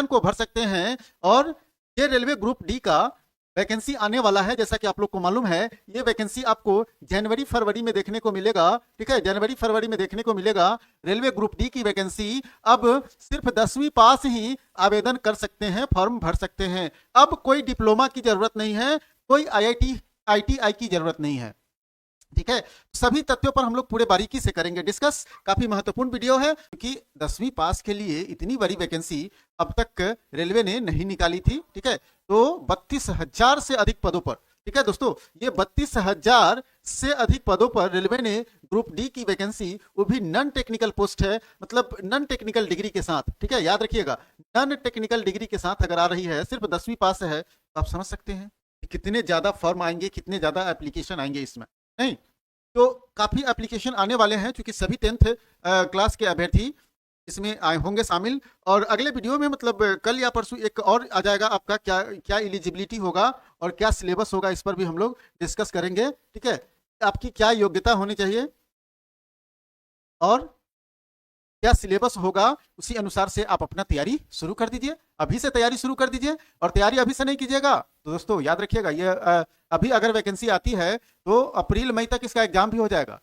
आवेदन को भर सकते हैं। और ये रेलवे ग्रुप डी का वैकेंसी आने वाला है, जैसा कि आप लोग को मालूम है। ये वैकेंसी आपको जनवरी फरवरी में देखने को मिलेगा, ठीक है, जनवरी फरवरी में देखने को मिलेगा। रेलवे ग्रुप डी की वैकेंसी अब सिर्फ 10वीं पास ही आवेदन कर सकते हैं, फॉर्म भर सकते हैं। अब कोई डिप्लोमा की जरूरत नहीं है, कोई IIT की जरूरत नहीं है, ठीक है। सभी तथ्यों पर हम लोग पूरे बारीकी से करेंगे डिस्कस। काफी महत्वपूर्ण वीडियो है, क्योंकि 10वीं पास के लिए इतनी बड़ी वैकेंसी अब तक रेलवे ने नहीं निकाली थी, ठीक है। तो 32,000 से अधिक पदों पर, ठीक है दोस्तों, ये 32,000 से अधिक पदों पर रेलवे ने ग्रुप डी की वैकेंसी, वो भी नॉन टेक्निकल पोस्ट है, मतलब नॉन टेक्निकल डिग्री के साथ, ठीक है, याद रखिएगा, नॉन टेक्निकल डिग्री के साथ अगर आ रही है, सिर्फ 10वीं पास है, तो आप समझ सकते हैं कितने ज्यादा फॉर्म आएंगे, कितने ज्यादा एप्लीकेशन आएंगे इसमें, नहीं तो काफी एप्लीकेशन आने वाले हैं, क्योंकि सभी 10th क्लास के अभ्यर्थी इसमें आए होंगे शामिल। और अगले वीडियो में मतलब कल या परसों एक और आ जाएगा आपका, क्या क्या एलिजिबिलिटी होगा और क्या सिलेबस होगा, इस पर भी हम लोग डिस्कस करेंगे, ठीक है। आपकी क्या योग्यता होनी चाहिए और क्या सिलेबस होगा, उसी अनुसार से आप अपना तैयारी शुरू कर दीजिए। अभी से तैयारी शुरू कर दीजिए, और तैयारी अभी से नहीं कीजिएगा तो दोस्तों याद रखिएगा, ये अभी अगर वैकेंसी आती है तो अप्रैल मई तक इसका एग्जाम भी हो जाएगा,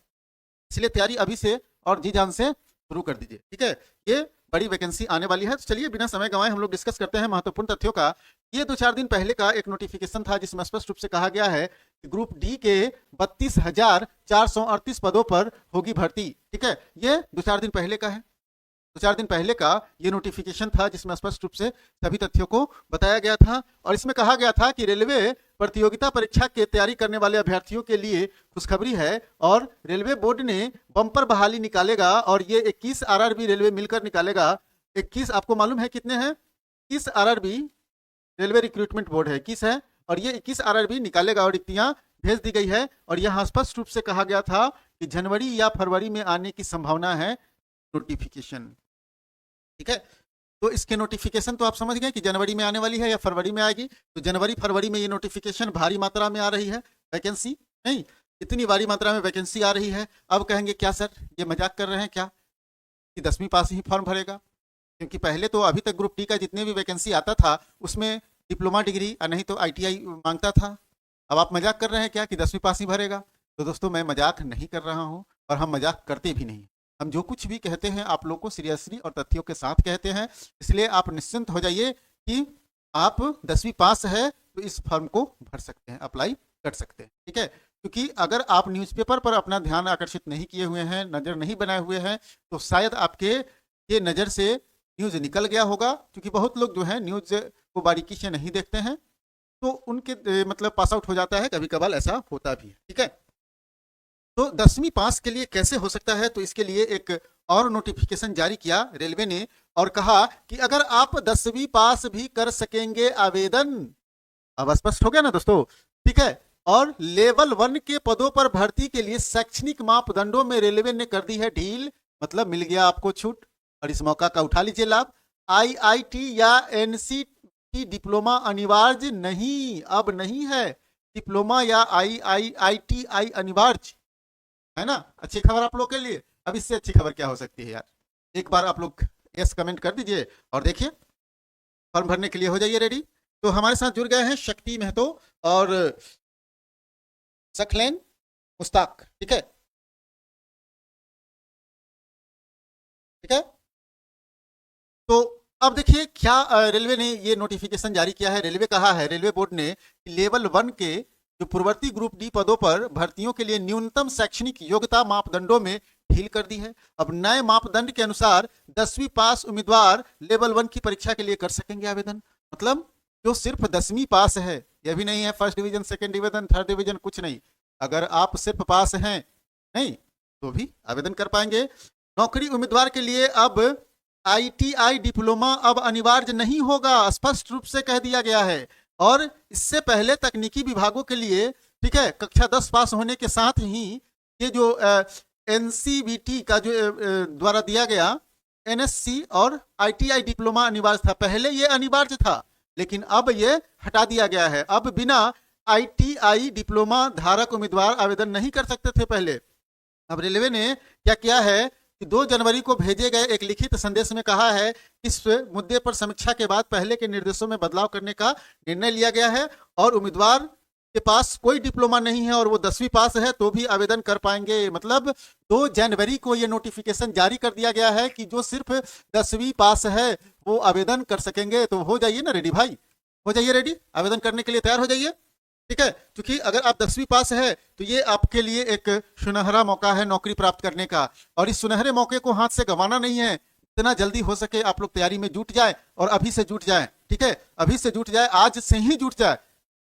इसलिए तैयारी अभी से और जी जान से शुरू कर दीजिए, ठीक है। ये बड़ी वैकेंसी आने वाली है। तो चलिए बिना समय गंवाए हम लोग डिस्कस करते हैं महत्वपूर्ण तथ्यों का। ये 2-4 दिन पहले का एक नोटिफिकेशन था, जिसमें स्पष्ट रूप से कहा गया है कि ग्रुप डी के 32,438 पदों पर होगी भर्ती, ठीक है। ये 2-4 दिन पहले का है, 2-4 दिन पहले का ये नोटिफिकेशन था, जिसमें स्पष्ट रूप से सभी तथ्यों को बताया गया था। और इसमें कहा गया था कि रेलवे प्रतियोगिता परीक्षा की तैयारी करने वाले अभ्यर्थियों के लिए खुशखबरी है, और रेलवे बोर्ड ने बम्पर बहाली निकालेगा, और ये 21 RRB रेलवे मिलकर निकालेगा। 21 आपको मालूम है कितने हैं, 21 RRB रेलवे रिक्रूटमेंट बोर्ड है, 21 है, और ये 21 RRB निकालेगा और रिक्तियां भेज दी गई है। और यहाँ स्पष्ट रूप से कहा गया था कि जनवरी या फरवरी में आने की संभावना है नोटिफिकेशन, ठीक है। तो इसके नोटिफिकेशन तो आप समझ गए कि जनवरी में आने वाली है या फरवरी में आएगी। तो जनवरी फरवरी में ये नोटिफिकेशन भारी मात्रा में आ रही है, वैकेंसी नहीं, इतनी भारी मात्रा में वैकेंसी आ रही है। अब कहेंगे क्या सर ये मजाक कर रहे हैं क्या कि 10वीं पास ही फॉर्म भरेगा, क्योंकि पहले तो अभी तक ग्रुप डी का जितने भी वैकेंसी आता था उसमें डिप्लोमा डिग्री और नहीं तो ITI मांगता था। अब आप मजाक कर रहे हैं क्या कि 10वीं पास ही भरेगा। तो दोस्तों मैं मजाक नहीं कर रहा हूँ, और हम मजाक करते भी नहीं। हम जो कुछ भी कहते हैं आप लोग को सीरियसली और तथ्यों के साथ कहते हैं, इसलिए आप निश्चिंत हो जाइए कि आप 10वीं पास है तो इस फॉर्म को भर सकते हैं, अप्लाई कर सकते हैं, ठीक है। क्योंकि अगर आप न्यूज़पेपर पर अपना ध्यान आकर्षित नहीं किए हुए हैं, नज़र नहीं बनाए हुए हैं, तो शायद आपके ये नज़र से न्यूज़ निकल गया होगा। क्योंकि बहुत लोग जो है न्यूज़ को बारीकी से नहीं देखते हैं, तो उनके मतलब पास आउट हो जाता है, कभी कभार ऐसा होता भी है, ठीक है। तो 10वीं पास के लिए कैसे हो सकता है, तो इसके लिए एक और नोटिफिकेशन जारी किया रेलवे ने, और कहा कि अगर आप 10वीं पास भी कर सकेंगे आवेदन। अब स्पष्ट हो गया ना दोस्तों, ठीक है। और लेवल 1 के पदों पर भर्ती के लिए शैक्षणिक मापदंडों में रेलवे ने कर दी है ढील, मतलब मिल गया आपको छूट, और इस मौका का उठा लीजिए लाभ। IIT या NCT डिप्लोमा अनिवार्य नहीं, अब नहीं है डिप्लोमा या IITI अनिवार्य है ना। अच्छी खबर आप लोग के लिए। अब इससे अच्छी खबर क्या हो सकती है यार, एक बार आप लोग यस कमेंट कर दीजिए और देखिए फॉर्म भरने के लिए हो जाइए रेडी। तो हमारे साथ जुड़ गए हैं शक्ति महतो और सखलेन मुस्ताक, ठीक है, ठीक है। तो अब देखिए क्या रेलवे ने ये नोटिफिकेशन जारी किया है। रेलवे कहा है, रेलवे बोर्ड ने लेवल 1 के जो पूर्ववर्ती ग्रुप डी पदों पर भर्तियों के लिए न्यूनतम शैक्षणिक योग्यता मापदंडों में ढील कर दी है। अब नए मापदंड के अनुसार 10वीं पास उम्मीदवार लेवल 1 की परीक्षा के लिए कर सकेंगे आवेदन। मतलब जो सिर्फ 10वीं पास है, यह भी नहीं है first division, second division, third division, कुछ नहीं, अगर आप सिर्फ पास हैं नहीं तो भी आवेदन कर पाएंगे। नौकरी उम्मीदवार के लिए अब ITI डिप्लोमा अब अनिवार्य नहीं होगा, स्पष्ट रूप से कह दिया गया है। और इससे पहले तकनीकी विभागों के लिए, ठीक है, कक्षा 10 पास होने के साथ ही ये जो NCVT का जो द्वारा दिया गया NSC और ITI डिप्लोमा अनिवार्य था। पहले ये अनिवार्य था, लेकिन अब ये हटा दिया गया है। अब बिना ITI डिप्लोमा धारक उम्मीदवार आवेदन नहीं कर सकते थे पहले। अब रेलवे ने क्या किया है कि 2 जनवरी को भेजे गए एक लिखित संदेश में कहा है इस मुद्दे पर समीक्षा के बाद पहले के निर्देशों में बदलाव करने का निर्णय लिया गया है और उम्मीदवार के पास कोई डिप्लोमा नहीं है और वो 10वीं पास है तो भी आवेदन कर पाएंगे। मतलब 2 जनवरी को ये नोटिफिकेशन जारी कर दिया गया है कि जो सिर्फ 10वीं पास है वो आवेदन कर सकेंगे। तो हो जाइए ना रेडी भाई, हो जाइए रेडी, आवेदन करने के लिए तैयार हो जाइए। ठीक है, क्योंकि अगर आप 10वीं पास है तो ये आपके लिए एक सुनहरा मौका है नौकरी प्राप्त करने का, और इस सुनहरे मौके को हाथ से गंवाना नहीं है। इतना जल्दी हो सके आप लोग तैयारी में जुट जाए और अभी से जुट जाए। ठीक है, अभी से जुट जाए, आज से ही जुट जाए,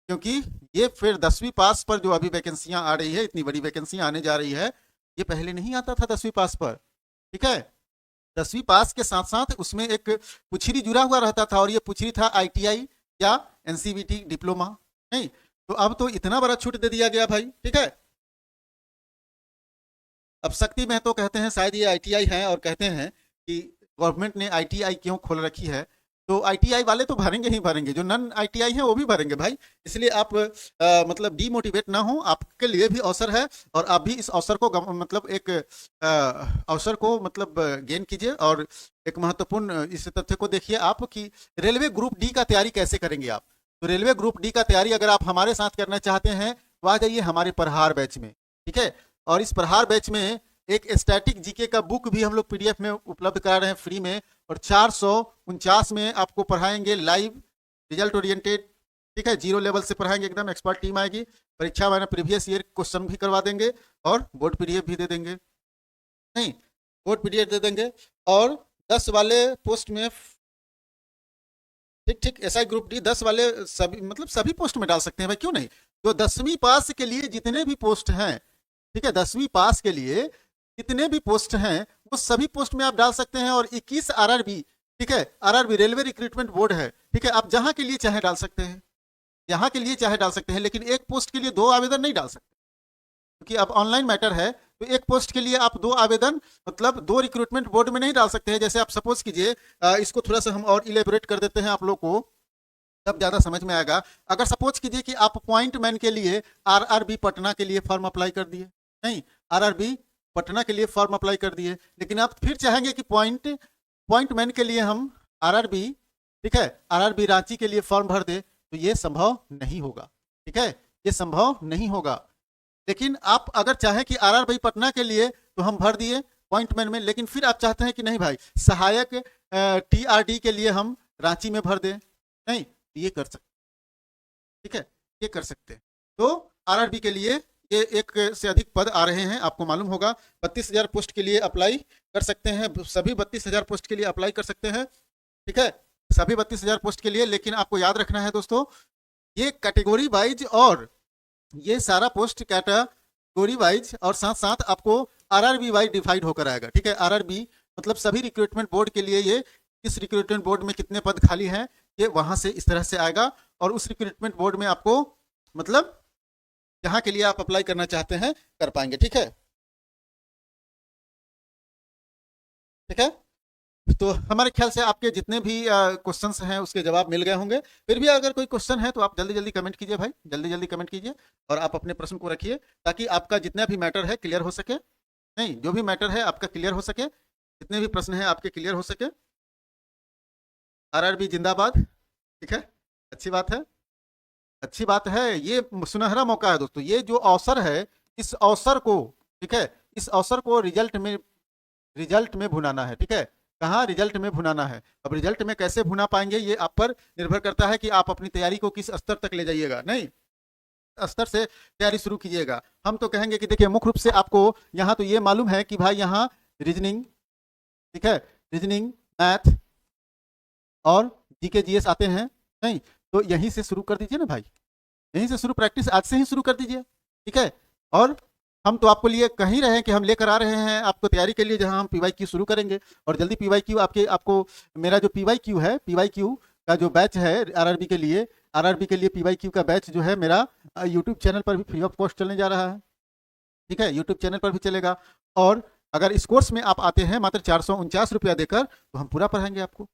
क्योंकि ये फिर 10वीं पास पर जो अभी वैकेंसियां आ रही है, इतनी बड़ी वैकेंसियां आने जा रही है, ये पहले नहीं आता था 10वीं पास पर। ठीक है, 10वीं पास के साथ साथ उसमें एक पुछरी जुड़ा हुआ रहता था और ये पुछरी था ITI या NCVT डिप्लोमा। नहीं तो अब तो इतना बड़ा छूट दे दिया गया भाई। ठीक है, अब शक्ति में तो कहते हैं शायद ये ITI है और कहते हैं कि गवर्नमेंट ने ITI क्यों खोल रखी है, तो ITI वाले तो भरेंगे ही भरेंगे, जो नॉन ITI है वो भी भरेंगे भाई। इसलिए आप मतलब डीमोटिवेट ना हो, आपके लिए भी अवसर है और आप भी इस अवसर को मतलब एक अवसर को मतलब गेन कीजिए। और एक महत्वपूर्ण इस तथ्य को देखिए आप कि रेलवे ग्रुप डी का तैयारी कैसे करेंगे आप। तो रेलवे ग्रुप डी का तैयारी अगर आप हमारे साथ करना चाहते हैं तो आ जाइए हमारे प्रहार बैच में। ठीक है, और इस प्रहार बैच में एक स्टैटिक जीके का बुक भी हम लोग PDF में उपलब्ध करा रहे हैं फ्री में, और 449 में आपको पढ़ाएंगे लाइव रिजल्ट ओरिएंटेड। ठीक है, 0 लेवल से पढ़ाएंगे, एकदम एक्सपर्ट टीम आएगी। परीक्षा में प्रीवियस ईयर क्वेश्चन भी करवा देंगे और बोर्ड PDF भी दे देंगे, नहीं बोर्ड PDF दे देंगे। और 10 वाले पोस्ट में, ठीक ठीक, SI ग्रुप डी 10 वाले सभी मतलब सभी पोस्ट में डाल सकते हैं भाई, क्यों नहीं। जो 10वीं पास के लिए जितने भी पोस्ट हैं, ठीक है, 10वीं पास के लिए जितने भी पोस्ट हैं वो सभी पोस्ट में आप डाल सकते हैं। और 21 RRB, ठीक है, RRB रेलवे रिक्रूटमेंट बोर्ड है। ठीक है, आप जहां के लिए चाहे डाल सकते हैं, जहां के लिए चाहे डाल सकते हैं, लेकिन एक पोस्ट के लिए 2 आवेदन नहीं डाल सकते, क्योंकि अब ऑनलाइन मैटर है। तो एक पोस्ट के लिए आप 2 आवेदन मतलब 2 रिक्रूटमेंट बोर्ड में नहीं डाल सकते हैं। जैसे आप सपोज कीजिए, इसको थोड़ा सा हम और इलेबोरेट कर देते हैं आप लोग को, तब ज्यादा समझ में आएगा। अगर सपोज कीजिए कि आप पॉइंट मैन के लिए RRB पटना के लिए फॉर्म अप्लाई कर दिए, नहीं RRB पटना के लिए फॉर्म अप्लाई कर दिए, लेकिन आप फिर चाहेंगे कि पॉइंट मैन के लिए हम RRB, ठीक है, RRB रांची के लिए फॉर्म भर दे, तो ये संभव नहीं होगा। ठीक है, ये संभव नहीं होगा। लेकिन आप अगर चाहें कि RRB पटना के लिए तो हम भर दिए पॉइंट मैन में, लेकिन फिर आप चाहते हैं कि नहीं भाई सहायक TRD के लिए हम रांची में भर दें, नहीं ये कर सकते। ठीक है, ये कर सकते हैं। तो RRB के लिए ये एक से अधिक पद आ रहे हैं, आपको मालूम होगा। 32,000 पोस्ट के लिए अप्लाई कर सकते हैं, सभी 32,000 पोस्ट के लिए अप्लाई कर सकते हैं। ठीक है, सभी 32,000 पोस्ट के लिए। लेकिन आपको याद रखना है दोस्तों, ये कैटेगरी वाइज और ये सारा पोस्ट कैटेगरी वाइज और साथ साथ आपको RRB वाइज डिवाइड होकर आएगा। ठीक है, RRB मतलब सभी रिक्रूटमेंट बोर्ड के लिए, ये किस रिक्रूटमेंट बोर्ड में कितने पद खाली हैं, ये वहां से इस तरह से आएगा। और उस रिक्रूटमेंट बोर्ड में आपको मतलब जहां के लिए आप अप्लाई करना चाहते हैं कर पाएंगे। ठीक है, ठीक है, तो हमारे ख्याल से आपके जितने भी क्वेश्चंस हैं उसके जवाब मिल गए होंगे। फिर भी अगर कोई क्वेश्चन है तो आप जल्दी जल्दी कमेंट कीजिए भाई, जल्दी जल्दी कमेंट कीजिए और आप अपने प्रश्न को रखिए, ताकि आपका जितना भी मैटर है क्लियर हो सके। नहीं, जो भी मैटर है आपका क्लियर हो सके, जितने भी प्रश्न हैं आपके क्लियर हो सके। RRB जिंदाबाद। ठीक है, अच्छी बात है, अच्छी बात है। ये सुनहरा मौका है दोस्तों, ये जो अवसर है, इस अवसर को, ठीक है, इस अवसर को रिजल्ट में भुनाना है। ठीक है, कहाँ रिजल्ट में भुनाना है। अब रिजल्ट में कैसे भुना पाएंगे ये आप पर निर्भर करता है कि आप अपनी तैयारी को किस स्तर तक ले जाइएगा। नहीं, स्तर से तैयारी शुरू कीजिएगा। हम तो कहेंगे कि देखिए मुख्य रूप से आपको यहाँ तो ये मालूम है कि भाई यहाँ रीजनिंग, ठीक है, रीजनिंग, मैथ और GK GS आते हैं। नहीं तो यहीं से शुरू कर दीजिए ना भाई, यहीं से शुरू, प्रैक्टिस आज से ही शुरू कर दीजिए। ठीक है, और हम तो आपको लिए कह ही रहे हैं कि हम लेकर आ रहे हैं आपको तैयारी के लिए, जहां हम PYQ शुरू करेंगे। और जल्दी PYQ आपको मेरा जो PYQ है, PYQ का जो बैच है RRB के लिए PYQ का बैच जो है मेरा यूट्यूब चैनल पर भी फ्री ऑफ कॉस्ट चलने जा रहा है। ठीक है, यूट्यूब चैनल पर भी चलेगा। और अगर इस कोर्स में आप आते हैं मात्र 449 रुपया देकर, तो हम पूरा पढ़ाएंगे आपको।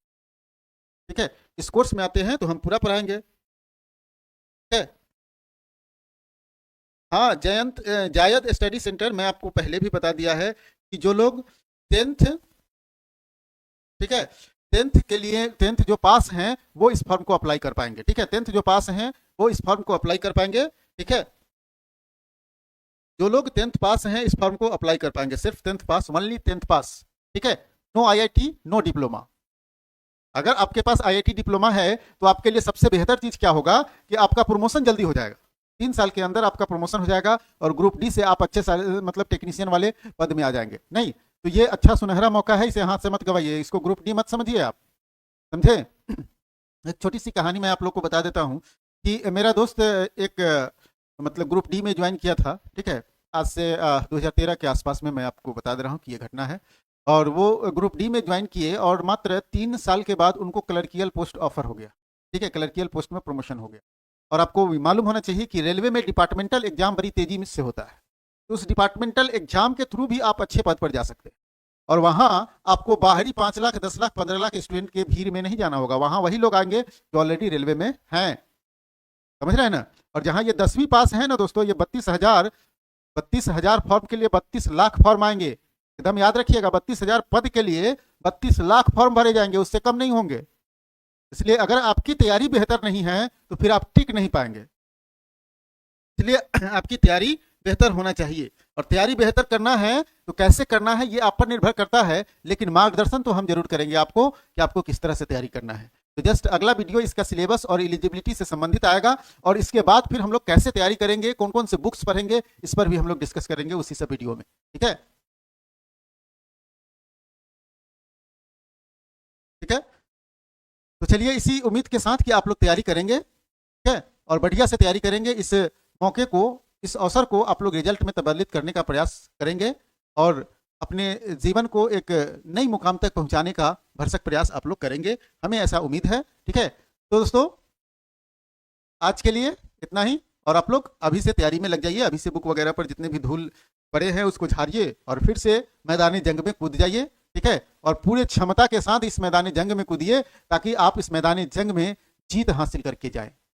ठीक है, इस कोर्स में आते हैं तो हम पूरा पढ़ाएंगे। ठीक है, हाँ जायद स्टडी सेंटर, मैं आपको पहले भी बता दिया है कि जो लोग टेंथ, ठीक है, टेंथ के लिए, टेंथ जो पास हैं वो इस फॉर्म को अप्लाई कर पाएंगे, ठीक है, टेंथ जो पास हैं वो इस फॉर्म को अप्लाई कर पाएंगे, ठीक है, जो लोग टेंथ पास हैं इस फॉर्म को अप्लाई कर पाएंगे, सिर्फ tenth pass, only tenth pass, ठीक है, नो आईआईटी नो डिप्लोमा। अगर आपके पास आईआईटी डिप्लोमा है तो आपके लिए सबसे बेहतर चीज क्या होगा कि आपका प्रमोशन जल्दी हो जाएगा, 3 साल के अंदर आपका प्रमोशन हो जाएगा और ग्रुप डी से आप अच्छे मतलब टेक्नीशियन वाले पद में आ जाएंगे। नहीं तो ये अच्छा सुनहरा मौका है, इसे हाथ से मत गवाइए, इसको ग्रुप डी मत समझिए आप, समझे। एक छोटी सी कहानी मैं आप लोग को बता देता हूँ कि मेरा दोस्त एक मतलब ग्रुप डी में ज्वाइन किया था, ठीक है, आज से 2013 के आसपास में, मैं आपको बता दे रहा हूँ कि ये घटना है। और वो ग्रुप डी में ज्वाइन किए और मात्र 3 साल के बाद उनको क्लर्कियल पोस्ट ऑफर हो गया, ठीक है, क्लर्कियल पोस्ट में प्रमोशन हो गया। और आपको मालूम होना चाहिए कि रेलवे में डिपार्टमेंटल एग्जाम बड़ी तेजी से होता है, तो उस डिपार्टमेंटल एग्जाम के थ्रू भी आप अच्छे पद पर जा सकते हैं। और वहां आपको बाहरी 5 लाख 10 लाख 15 लाख स्टूडेंट के भीड़ में नहीं जाना होगा, वहां वही लोग आएंगे जो ऑलरेडी रेलवे में हैं, समझ रहे हैं ना। और जहां ये 10वीं पास है ना दोस्तों, ये 32,000 फॉर्म के लिए 32 लाख फॉर्म आएंगे, एकदम याद रखिएगा, 32,000 पद के लिए 32 लाख फॉर्म भरे जाएंगे, उससे कम नहीं होंगे। इसलिए अगर आपकी तैयारी बेहतर नहीं है तो फिर आप टिक नहीं पाएंगे, इसलिए आपकी तैयारी बेहतर होना चाहिए। और तैयारी बेहतर करना है तो कैसे करना है ये आप पर निर्भर करता है, लेकिन मार्गदर्शन तो हम जरूर करेंगे आपको कि आपको किस तरह से तैयारी करना है। तो जस्ट अगला वीडियो इसका सिलेबस और एलिजिबिलिटी से संबंधित आएगा, और इसके बाद फिर हम लोग कैसे तैयारी करेंगे, कौन कौन से बुक्स पढ़ेंगे, इस पर भी हम लोग डिस्कस करेंगे उसी सब वीडियो में, ठीक है, ठीक है। तो चलिए इसी उम्मीद के साथ कि आप लोग तैयारी करेंगे, ठीक है, और बढ़िया से तैयारी करेंगे, इस मौके को, इस अवसर को आप लोग रिजल्ट में तब्दील करने का प्रयास करेंगे और अपने जीवन को एक नई मुकाम तक पहुंचाने का भरसक प्रयास आप लोग करेंगे, हमें ऐसा उम्मीद है, ठीक है। तो दोस्तों आज के लिए इतना ही, और आप लोग अभी से तैयारी में लग जाइए, अभी से बुक वगैरह पर जितने भी धूल पड़े हैं उसको झाड़िए और फिर से मैदानी जंग में कूद जाइए, ठीक है, और पूरे क्षमता के साथ इस मैदानी जंग में कूदिए ताकि आप इस मैदानी जंग में जीत हासिल करके जाएं।